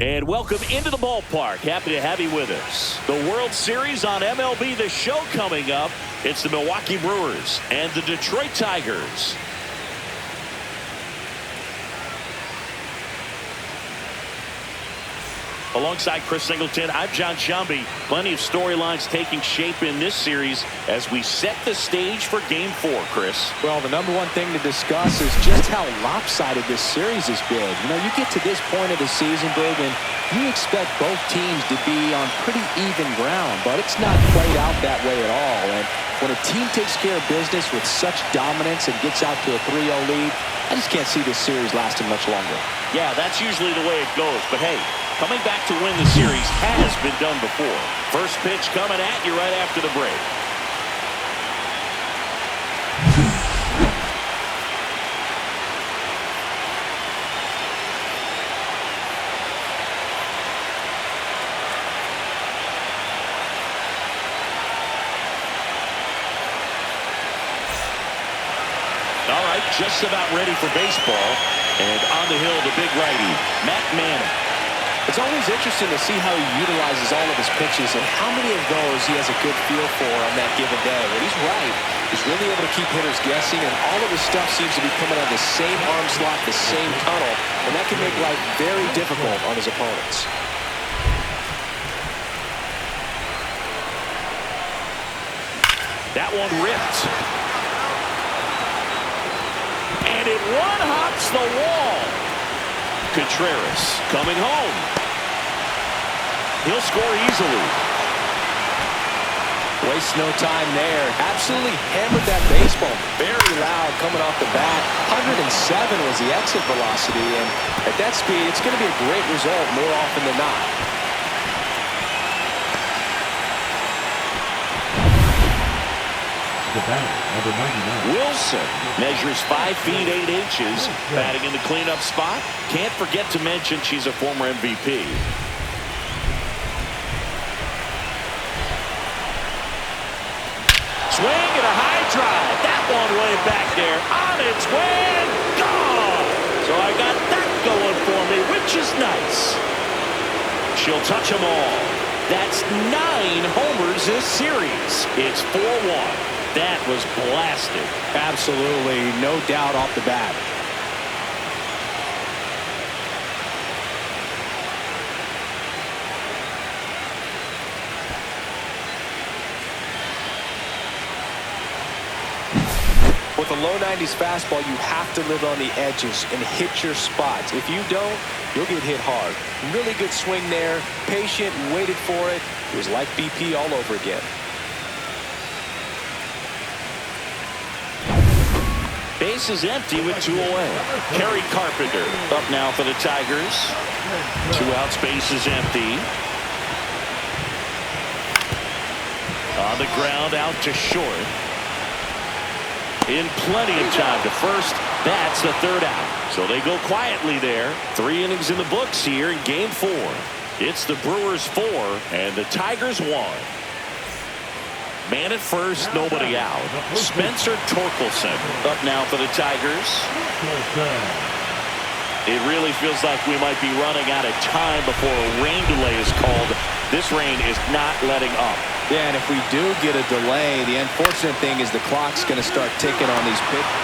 And welcome into the ballpark. Happy to have you with us. The World Series on MLB The Show coming up. It's the Milwaukee Brewers and the Detroit Tigers. Alongside Chris Singleton, I'm John Shambi. Plenty of storylines taking shape in this series as we set the stage for Game 4, Chris. Well, the number one thing to discuss is just how lopsided this series has been. You know, you get to this point of the season, Big, and you expect both teams to be on pretty even ground, but it's not played out that way at all. And when a team takes care of business with such dominance and gets out to a 3-0 lead, I just can't see this series lasting much longer. Yeah, that's usually the way it goes. But hey, coming back to win the series has been done before. First pitch coming at you right after the break. All right, just about ready for baseball. And on the hill, the big righty, Matt Manning. It's always interesting to see how he utilizes all of his pitches and how many of those he has a good feel for on that given day. But he's right. He's really able to keep hitters guessing, and all of his stuff seems to be coming out of the same arm slot, the same tunnel, and that can make life very difficult on his opponents. That one ripped. And it one-hops the wall. Contreras coming home. He'll score easily. Wastes no time there. Absolutely hammered that baseball. Very loud coming off the bat. 107 was the exit velocity, and at that speed, it's going to be a great result more often than not. The batter, number 99. Wilson measures 5 feet 8 inches, batting in the cleanup spot. Can't forget to mention she's a former MVP. Swing and a high drive. That one way back there. On its way and gone. So I got that going for me, which is nice. She'll touch them all. That's 9 homers this series. It's 4-1. That was blasted. Absolutely, no doubt off the bat. With a low 90s fastball, you have to live on the edges and hit your spots. If you don't, you'll get hit hard. Really good swing there. Patient, waited for it. It was like BP all over again. Base is empty with 2 away. Kerry Carpenter up now for the Tigers. 2 outs, base is empty. On the ground, out to short. In plenty of time to first. That's the 3rd out. So they go quietly there. 3 innings in the books here in Game 4. It's the Brewers 4 and the Tigers 1. Man at first, nobody out. Spencer Torkelson up now for the Tigers. It really feels like we might be running out of time before a rain delay is called. This rain is not letting up. Yeah, and if we do get a delay, the unfortunate thing is the clock's going to start ticking on these pitches.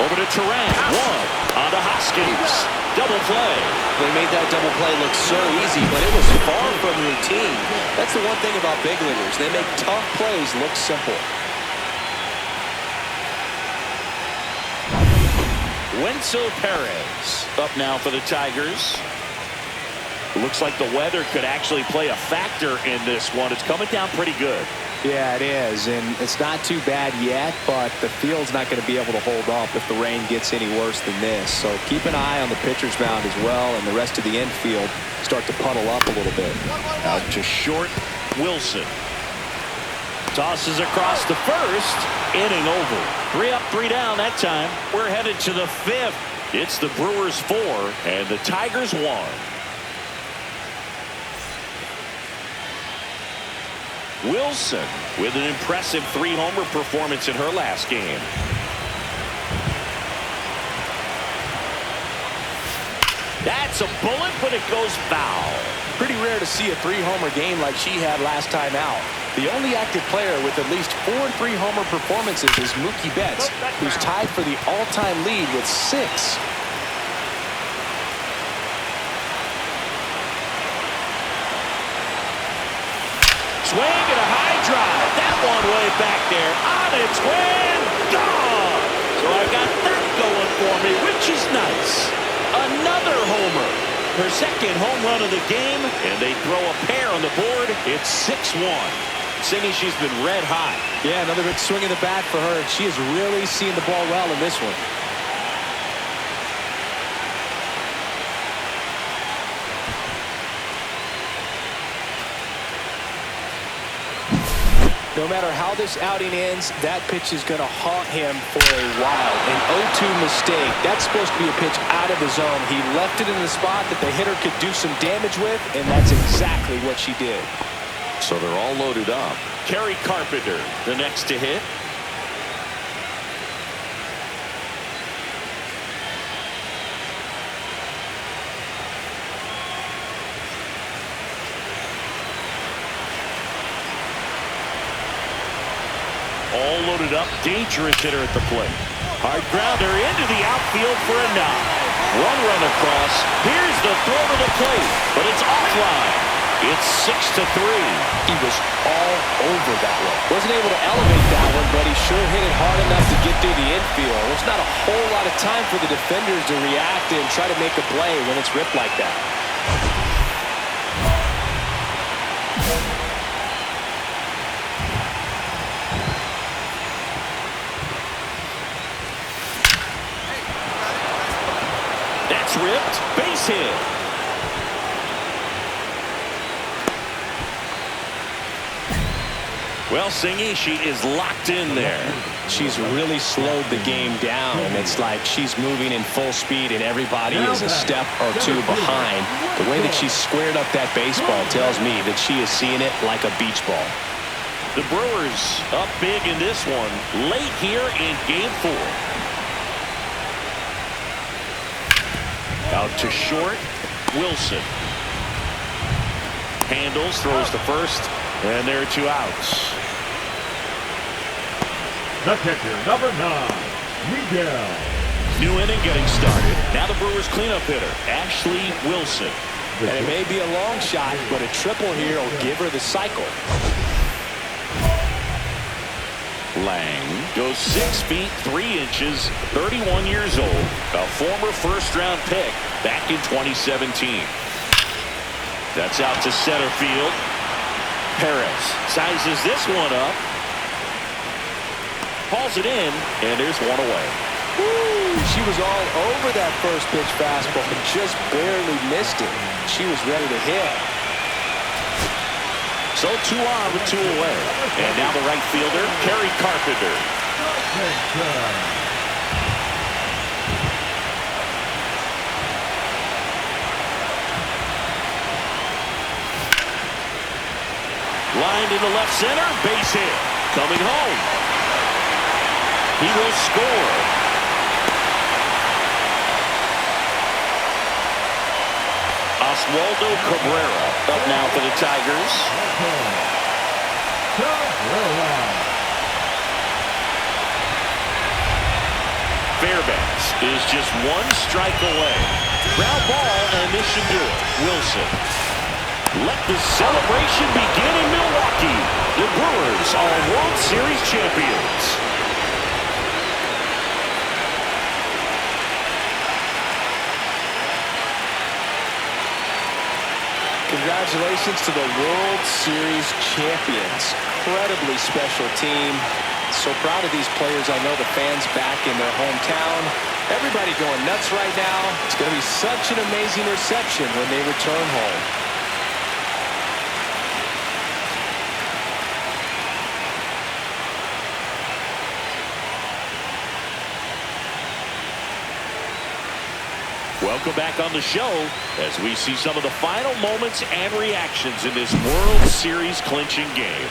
Over to Turan. 1 on to Hoskins. Double play. They made that double play look so easy, but it was far from routine. That's the one thing about big leaguers. They make tough plays look simple. Wenzel Perez up now for the Tigers. Looks like the weather could actually play a factor in this one. It's coming down pretty good. Yeah, it is, and it's not too bad yet, but the field's not going to be able to hold up if the rain gets any worse than this. So keep an eye on the pitcher's mound as well, and the rest of the infield start to puddle up a little bit. Out to short, Wilson. Tosses across the first. Inning over. 3 up, 3 down that time. We're headed to the 5th. It's the Brewers 4 and the Tigers 1. Wilson with an impressive 3-homer performance in her last game. That's a bullet, but it goes foul. Pretty rare to see a 3-homer game like she had last time out. The only active player with at least 4 3-homer performances is Mookie Betts, who's tied for the all-time lead with 6. Swing and a high drive. That one way back there. On its way and gone. So I got that going for me, which is nice. Another homer. Her second home run of the game, and they throw a pair on the board. It's 6-1. Cindy, she's been red hot. Yeah, another big swing of the bat for her. She has really seen the ball well in this one. No matter how this outing ends, that pitch is going to haunt him for a while. An 0-2 mistake. That's supposed to be a pitch out of the zone. He left it in the spot that the hitter could do some damage with, and that's exactly what she did. So they're all loaded up. Kerry Carpenter, the next to hit. All loaded up, dangerous hitter at the plate. Hard grounder into the outfield for a knock. One run across. Here's the throw to the plate, but it's offline. It's 6-3. He was all over that one. Wasn't able to elevate that one, but he sure hit it hard enough to get through the infield. There's not a whole lot of time for the defenders to react and try to make a play when it's ripped like that. Ripped, base hit. Well, Singy, she is locked in there. She's really slowed the game down. It's like she's moving in full speed and everybody is a step or two behind. The way that she squared up that baseball tells me that she is seeing it like a beach ball. The Brewers up big in this one late here in Game 4. Out to short, Wilson. Handles, throws to first, and there are 2 outs. The catcher, number 9, Miguel. New inning getting started. Now the Brewers cleanup hitter, Ashley Wilson. And it may be a long shot, but a triple here will give her the cycle. Lang goes 6 feet 3 inches, 31 years old, a former first-round pick back in 2017. That's out to center field. Perez sizes this one up, hauls it in, and there's one away. Woo, she was all over that first pitch fastball, but just barely missed it. She was ready to hit. So 2 on with 2 away. And now the right fielder, Kerry Carpenter. Lined into left center, base hit. Coming home. He will score. Oswaldo Cabrera up now for the Tigers. Fairbanks is just 1 strike away. Ground ball, and this should do it. Wilson. Let the celebration begin in Milwaukee. The Brewers are World Series champions. Congratulations to the World Series champions. Incredibly special team. So proud of these players. I know the fans back in their hometown. Everybody going nuts right now. It's going to be such an amazing reception when they return home. Welcome back on the show as we see some of the final moments and reactions in this World Series clinching game.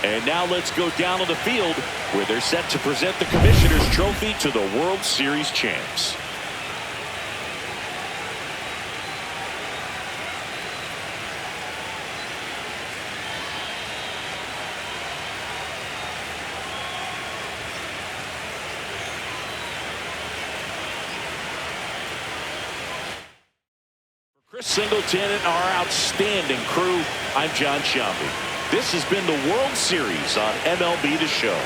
And now let's go down on the field where they're set to present the Commissioner's Trophy to the World Series champs. Chris Singleton and our outstanding crew, I'm John Shambi. This has been the World Series on MLB The Show.